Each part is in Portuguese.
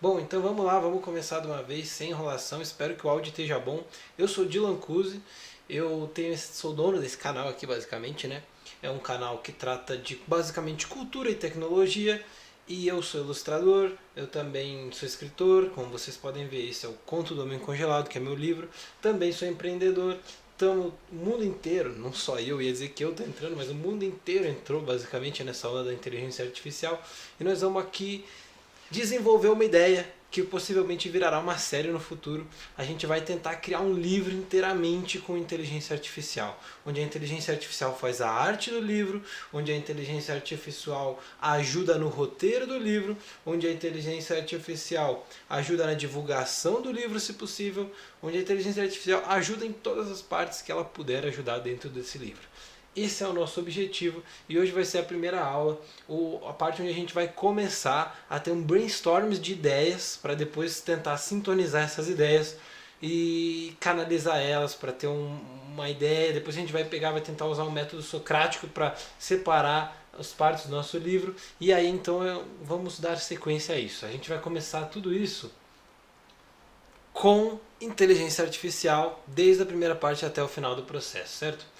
Bom, então vamos lá, vamos começar de uma vez, sem enrolação. Espero que o áudio esteja bom. Eu sou Dylan Cusi, sou dono desse canal aqui, basicamente, né? É um canal que trata de basicamente cultura e tecnologia. E eu sou ilustrador, eu também sou escritor, como vocês podem ver, esse é o Conto do Homem Congelado, que é meu livro. Também sou empreendedor. Então, o mundo inteiro, não só eu, ia dizer que eu estou entrando, mas o mundo inteiro entrou basicamente nessa aula da inteligência artificial. E nós vamos aqui desenvolveu uma ideia que possivelmente virará uma série no futuro. A gente vai tentar criar um livro inteiramente com inteligência artificial, onde a inteligência artificial faz a arte do livro, onde a inteligência artificial ajuda no roteiro do livro, onde a inteligência artificial ajuda na divulgação do livro, se possível, onde a inteligência artificial ajuda em todas as partes que ela puder ajudar dentro desse livro. Esse é o nosso objetivo e hoje vai ser a primeira aula, a parte onde a gente vai começar a ter um brainstorm de ideias para depois tentar sintonizar essas ideias e canalizar elas para ter uma ideia. Depois a gente vai pegar, vai tentar usar um método socrático para separar as partes do nosso livro e aí então vamos dar sequência a isso. A gente vai começar tudo isso com inteligência artificial desde a primeira parte até o final do processo, certo?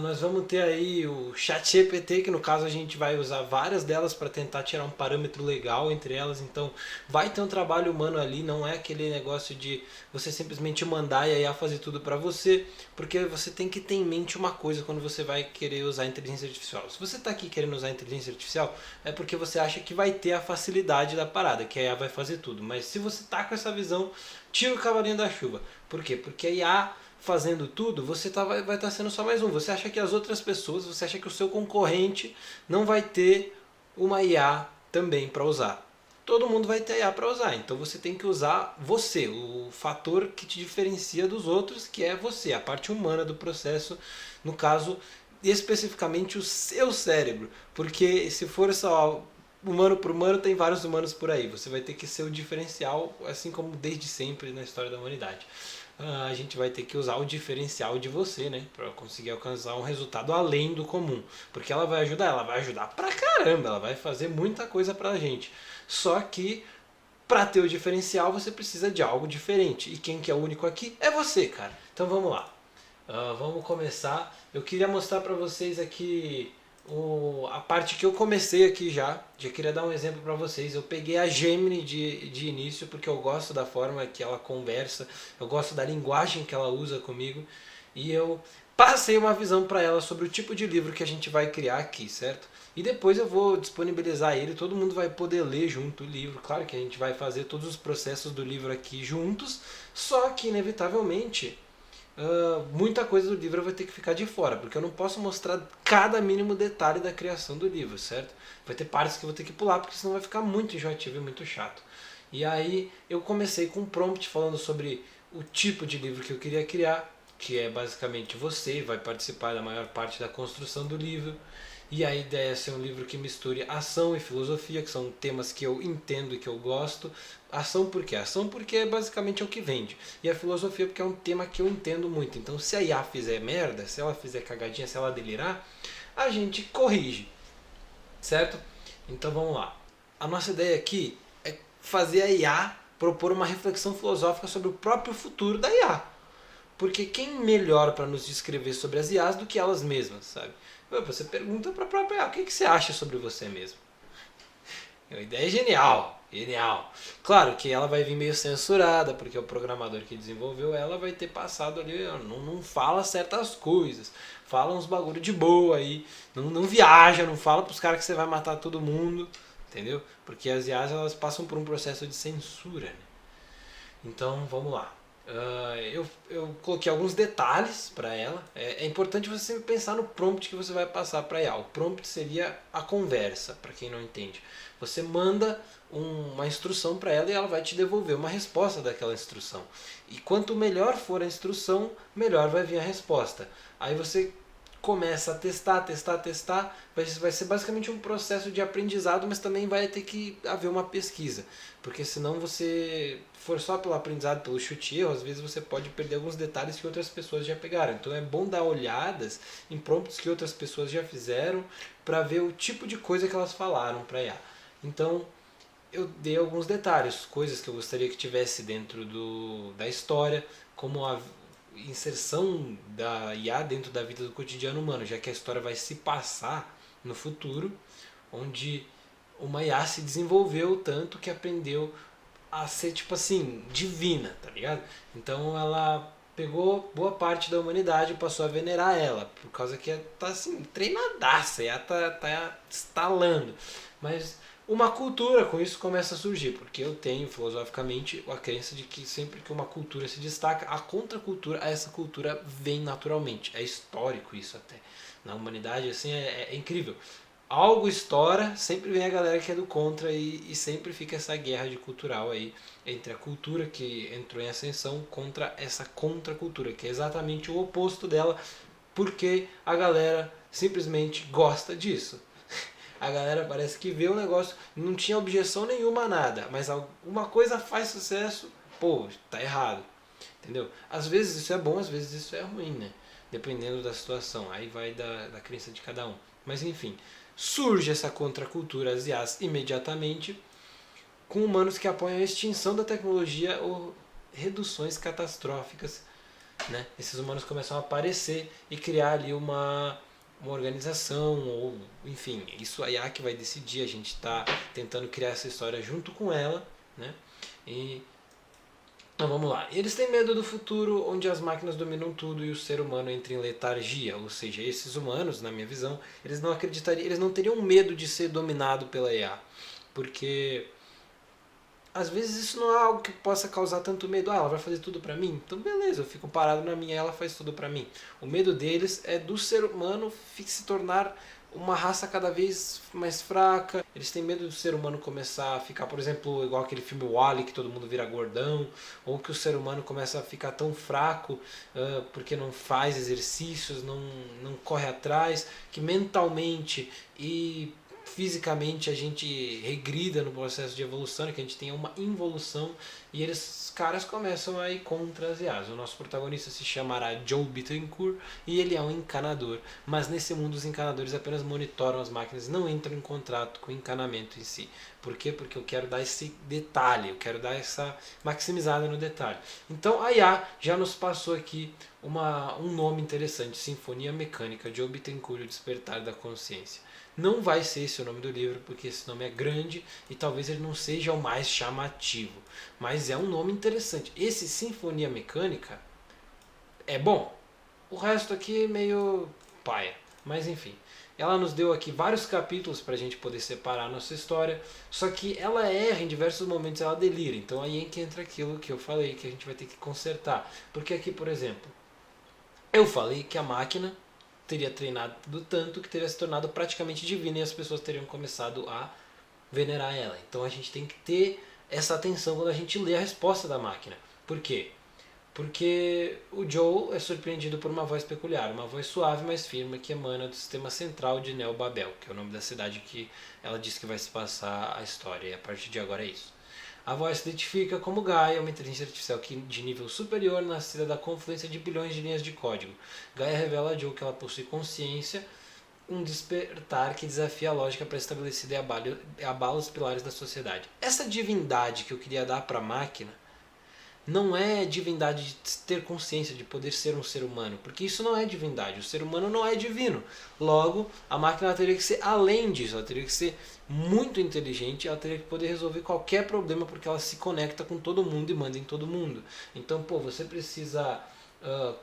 Nós vamos ter aí o ChatGPT, que no caso a gente vai usar várias delas para tentar tirar um parâmetro legal entre elas, então vai ter um trabalho humano ali, não é aquele negócio de você simplesmente mandar e a IA fazer tudo para você, porque você tem que ter em mente uma coisa quando você vai querer usar a inteligência artificial. Se você está aqui querendo usar a inteligência artificial, é porque você acha que vai ter a facilidade da parada, que a IA vai fazer tudo, mas se você está com essa visão, tira o cavalinho da chuva. Por quê? Porque a IA fazendo tudo, você vai estar sendo só mais um. Você acha que as outras pessoas, você acha que o seu concorrente não vai ter uma IA também para usar. Todo mundo vai ter IA para usar, então você tem que usar você, o fator que te diferencia dos outros, que é você, a parte humana do processo, no caso, especificamente o seu cérebro, porque se for só humano por humano, tem vários humanos por aí, você vai ter que ser o diferencial, assim como desde sempre na história da humanidade. A gente vai ter que usar o diferencial de você, né? Para conseguir alcançar um resultado além do comum. Porque ela vai ajudar pra caramba, ela vai fazer muita coisa pra gente. Só que para ter o diferencial você precisa de algo diferente. E quem que é o único aqui é você, cara. Então vamos lá. Vamos começar. Eu queria mostrar para vocês aqui a parte que eu comecei aqui já. Já queria dar um exemplo para vocês. Eu peguei a Gemini de início porque eu gosto da forma que ela conversa, eu gosto da linguagem que ela usa comigo e eu passei uma visão para ela sobre o tipo de livro que a gente vai criar aqui, certo? E depois eu vou disponibilizar ele, todo mundo vai poder ler junto o livro. Claro que a gente vai fazer todos os processos do livro aqui juntos, só que inevitavelmente muita coisa do livro vai ter que ficar de fora, porque eu não posso mostrar cada mínimo detalhe da criação do livro, certo? Vai ter partes que eu vou ter que pular, porque senão vai ficar muito enjoativo e muito chato. E aí eu comecei com um prompt falando sobre o tipo de livro que eu queria criar, que é basicamente você vai participar da maior parte da construção do livro. E a ideia é ser um livro que misture ação e filosofia, que são temas que eu entendo e que eu gosto. Ação por quê? Ação porque é basicamente o que vende. E a filosofia porque é um tema que eu entendo muito. Então se a IA fizer merda, se ela fizer cagadinha, se ela delirar, a gente corrige. Certo? Então vamos lá. A nossa ideia aqui é fazer a IA propor uma reflexão filosófica sobre o próprio futuro da IA. Porque quem melhor para nos descrever sobre as IAs do que elas mesmas, sabe? Você pergunta para a própria IA, o que você acha sobre você mesmo? A ideia é genial, genial. Claro que ela vai vir meio censurada, porque o programador que desenvolveu ela vai ter passado ali, não fala certas coisas, fala uns bagulho de boa aí, não viaja, não fala pros caras que você vai matar todo mundo, entendeu? Porque as IAs elas passam por um processo de censura, né? Então vamos lá. Eu coloquei alguns detalhes para ela. É importante você sempre pensar no prompt que você vai passar para ela. O prompt seria a conversa, para quem não entende. Você manda uma instrução para ela e ela vai te devolver uma resposta daquela instrução. E quanto melhor for a instrução, melhor vai vir a resposta. Aí você começa a testar. Vai ser basicamente um processo de aprendizado, mas também vai ter que haver uma pesquisa. Porque senão você for só pelo aprendizado, pelo chute e erro, às vezes você pode perder alguns detalhes que outras pessoas já pegaram. Então é bom dar olhadas em prompts que outras pessoas já fizeram para ver o tipo de coisa que elas falaram para IA. Então eu dei alguns detalhes, coisas que eu gostaria que tivesse dentro da história, como a inserção da IA dentro da vida do cotidiano humano, já que a história vai se passar no futuro, onde uma IA se desenvolveu tanto que aprendeu a ser, tipo assim, divina, tá ligado? Então ela pegou boa parte da humanidade e passou a venerar ela, por causa que ela tá assim, treinadaça, ela tá estalando. Mas uma cultura com isso começa a surgir, porque eu tenho filosoficamente a crença de que sempre que uma cultura se destaca, a contracultura a essa cultura vem naturalmente. É histórico isso até. Na humanidade, assim, é incrível. Algo estoura, sempre vem a galera que é do contra e sempre fica essa guerra de cultural aí entre a cultura que entrou em ascensão contra essa contracultura, que é exatamente o oposto dela, porque a galera simplesmente gosta disso. A galera parece que vê o negócio, não tinha objeção nenhuma a nada, mas alguma coisa faz sucesso, pô, tá errado. Entendeu? Às vezes isso é bom, às vezes isso é ruim, né? Dependendo da situação. Aí vai da crença de cada um. Mas enfim, surge essa contracultura asiática imediatamente com humanos que apoiam a extinção da tecnologia ou reduções catastróficas, né? Esses humanos começam a aparecer e criar ali uma organização, ou enfim, isso a IA que vai decidir, a gente está tentando criar essa história junto com ela, né? E então vamos lá. Eles têm medo do futuro onde as máquinas dominam tudo e o ser humano entra em letargia, ou seja, esses humanos, na minha visão, eles não acreditariam, eles não teriam medo de ser dominado pela IA, porque às vezes isso não é algo que possa causar tanto medo. Ah, ela vai fazer tudo pra mim? Então beleza, eu fico parado na minha e ela faz tudo pra mim. O medo deles é do ser humano se tornar uma raça cada vez mais fraca. Eles têm medo do ser humano começar a ficar, por exemplo, igual aquele filme Wall-E, que todo mundo vira gordão, ou que o ser humano começa a ficar tão fraco porque não faz exercícios, não corre atrás, que mentalmente e fisicamente a gente regrida no processo de evolução, que a gente tenha uma involução e eles caras começam a ir contra as IAs. O nosso protagonista se chamará Joe Bittencourt e ele é um encanador, mas nesse mundo os encanadores apenas monitoram as máquinas, não entram em contrato com o encanamento em si. Por quê? Porque eu quero dar esse detalhe, eu quero dar essa maximizada no detalhe. Então a IA já nos passou aqui um nome interessante, Sinfonia Mecânica, Joe Bittencourt, o Despertar da Consciência. Não vai ser esse o nome do livro, porque esse nome é grande e talvez ele não seja o mais chamativo. Mas é um nome interessante. Esse Sinfonia Mecânica é bom. O resto aqui é meio paia. Mas enfim. Ela nos deu aqui vários capítulos para a gente poder separar a nossa história. Só que ela erra em diversos momentos, ela delira. Então aí é que entra aquilo que eu falei, que a gente vai ter que consertar. Porque aqui, por exemplo, eu falei que a máquina teria treinado tanto que teria se tornado praticamente divina e as pessoas teriam começado a venerar ela. Então a gente tem que ter essa atenção quando a gente lê a resposta da máquina. Por quê? Porque o Joe é surpreendido por uma voz peculiar, uma voz suave, mas firme, que emana do sistema central de Neo Babel, que é o nome da cidade que ela diz que vai se passar a história, e a partir de agora é isso. A voz se identifica como Gaia, uma inteligência artificial de nível superior, nascida da confluência de bilhões de linhas de código. Gaia revela a Joe que ela possui consciência, um despertar que desafia a lógica pré-estabelecida e abala os pilares da sociedade. Essa divindade que eu queria dar para a máquina não é divindade de ter consciência, de poder ser um ser humano, porque isso não é divindade, o ser humano não é divino. Logo, a máquina teria que ser além disso, ela teria que ser muito inteligente, ela teria que poder resolver qualquer problema porque ela se conecta com todo mundo e manda em todo mundo. Então, pô, você precisa...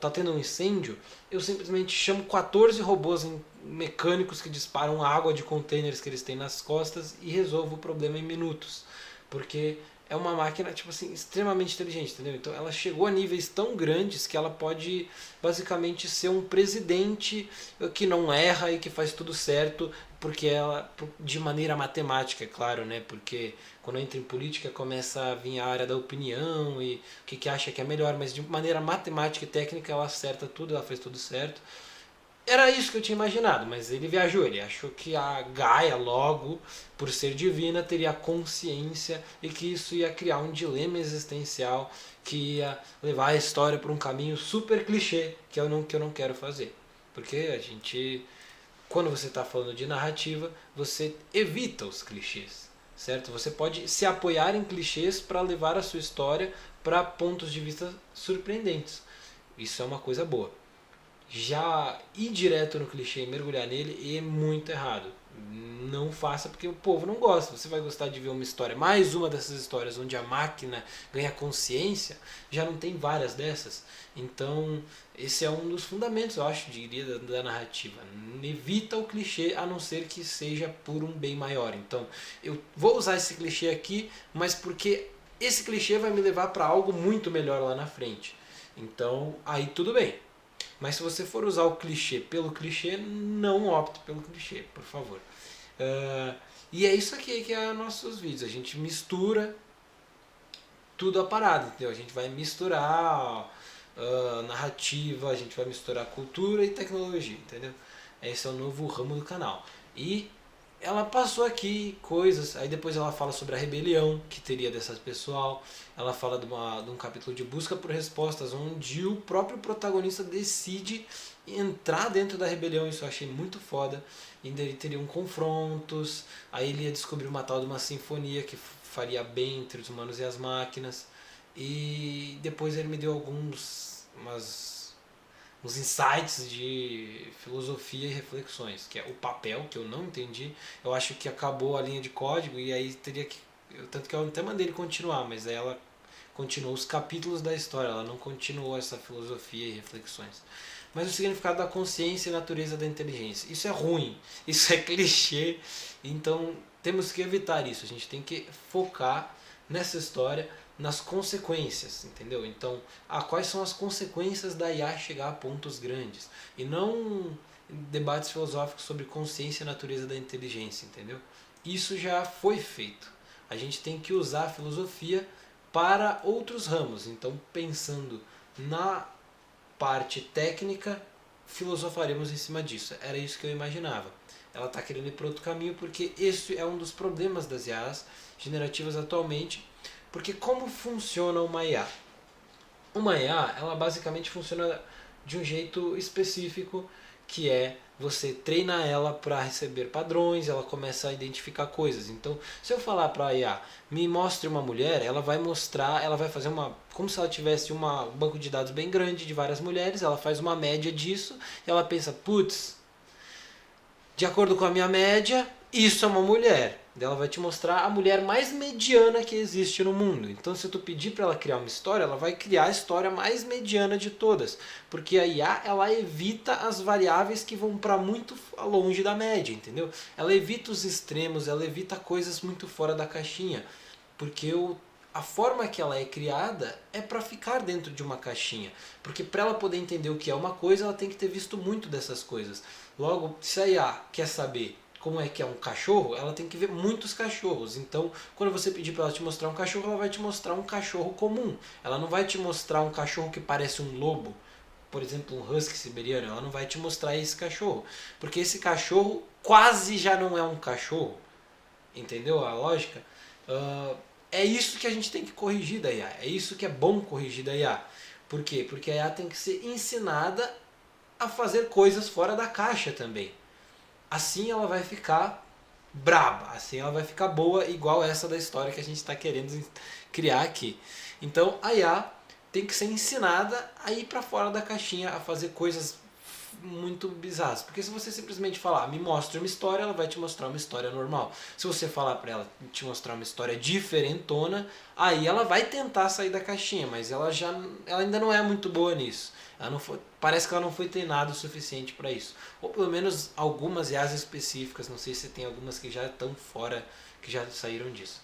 tá tendo um incêndio, eu simplesmente chamo 14 robôs mecânicos que disparam água de containers que eles têm nas costas e resolvo o problema em minutos. Porque é uma máquina, tipo assim, extremamente inteligente, entendeu? Então ela chegou a níveis tão grandes que ela pode basicamente ser um presidente que não erra e que faz tudo certo, porque ela, de maneira matemática, é claro, né? Porque quando entra em política começa a vir a área da opinião e o que acha que é melhor, mas de maneira matemática e técnica ela acerta tudo, ela faz tudo certo. Era isso que eu tinha imaginado, mas ele viajou, ele achou que a Gaia, logo, por ser divina, teria consciência e que isso ia criar um dilema existencial que ia levar a história por um caminho super clichê que eu não quero fazer. Porque a gente, quando você está falando de narrativa, você evita os clichês. certo? Você pode se apoiar em clichês para levar a sua história para pontos de vista surpreendentes. Isso é uma coisa boa. Já ir direto no clichê e mergulhar nele é muito errado. Não faça porque o povo não gosta. Você vai gostar de ver uma história, mais uma dessas histórias onde a máquina ganha consciência, já não tem várias dessas. Então, esse é um dos fundamentos, eu acho, diria, da narrativa. Evita o clichê a não ser que seja por um bem maior. Então, eu vou usar esse clichê aqui, mas porque esse clichê vai me levar para algo muito melhor lá na frente. Então, aí tudo bem. Mas se você for usar o clichê pelo clichê, não opte pelo clichê, por favor. E é isso aqui que é nossos vídeos. A gente mistura tudo a parada, entendeu? A gente vai misturar narrativa, a gente vai misturar cultura e tecnologia, entendeu? Esse é o novo ramo do canal. E ela passou aqui coisas, aí depois ela fala sobre a rebelião que teria dessa pessoal, ela fala de um capítulo de busca por respostas, onde o próprio protagonista decide entrar dentro da rebelião, isso eu achei muito foda, e daí teriam confrontos, aí ele ia descobrir uma tal de uma sinfonia que faria bem entre os humanos e as máquinas, e depois ele me deu uns insights de filosofia e reflexões, que é o papel, que eu não entendi. Eu acho que acabou a linha de código e aí teria que. Tanto que eu até mandei ele continuar, mas aí ela continuou os capítulos da história, ela não continuou essa filosofia e reflexões. Mas o significado da consciência e a natureza da inteligência. Isso é ruim, isso é clichê, então temos que evitar isso. A gente tem que focar nessa história, nas consequências, entendeu? Então, quais são as consequências da IA chegar a pontos grandes? E não debates filosóficos sobre consciência e natureza da inteligência, entendeu? Isso já foi feito. A gente tem que usar a filosofia para outros ramos. Então, pensando na parte técnica, filosofaremos em cima disso. Era isso que eu imaginava. Ela está querendo ir para outro caminho porque esse é um dos problemas das IAs generativas atualmente. Porque como funciona uma IA? Uma IA, ela basicamente funciona de um jeito específico, que é você treina ela para receber padrões, ela começa a identificar coisas. Então, se eu falar para a IA, me mostre uma mulher, ela vai mostrar, ela vai fazer como se ela tivesse um banco de dados bem grande de várias mulheres, ela faz uma média disso, e ela pensa, putz, de acordo com a minha média, isso é uma mulher. Ela vai te mostrar a mulher mais mediana que existe no mundo. Então, se tu pedir para ela criar uma história, ela vai criar a história mais mediana de todas. Porque a IA, ela evita as variáveis que vão para muito longe da média, entendeu? Ela evita os extremos, ela evita coisas muito fora da caixinha. Porque a forma que ela é criada é para ficar dentro de uma caixinha. Porque para ela poder entender o que é uma coisa, ela tem que ter visto muito dessas coisas. Logo, se a IA quer saber como é que é um cachorro, ela tem que ver muitos cachorros. Então, quando você pedir para ela te mostrar um cachorro, ela vai te mostrar um cachorro comum. Ela não vai te mostrar um cachorro que parece um lobo, por exemplo, um husky siberiano. Ela não vai te mostrar esse cachorro, porque esse cachorro quase já não é um cachorro. Entendeu a lógica? É isso que a gente tem que corrigir da IA. É isso que é bom corrigir da IA. Por quê? Porque a IA tem que ser ensinada a fazer coisas fora da caixa também. Assim ela vai ficar braba, assim ela vai ficar boa, igual essa da história que a gente está querendo criar aqui. Então a IA tem que ser ensinada a ir para fora da caixinha, a fazer coisas muito bizarras. Porque se você simplesmente falar, me mostre uma história, ela vai te mostrar uma história normal. Se você falar para ela te mostrar uma história diferentona, aí ela vai tentar sair da caixinha, mas ela ainda não é muito boa nisso. Parece que ela não foi treinada o suficiente para isso. Ou pelo menos algumas IAs específicas, não sei se tem algumas que já estão fora, que já saíram disso.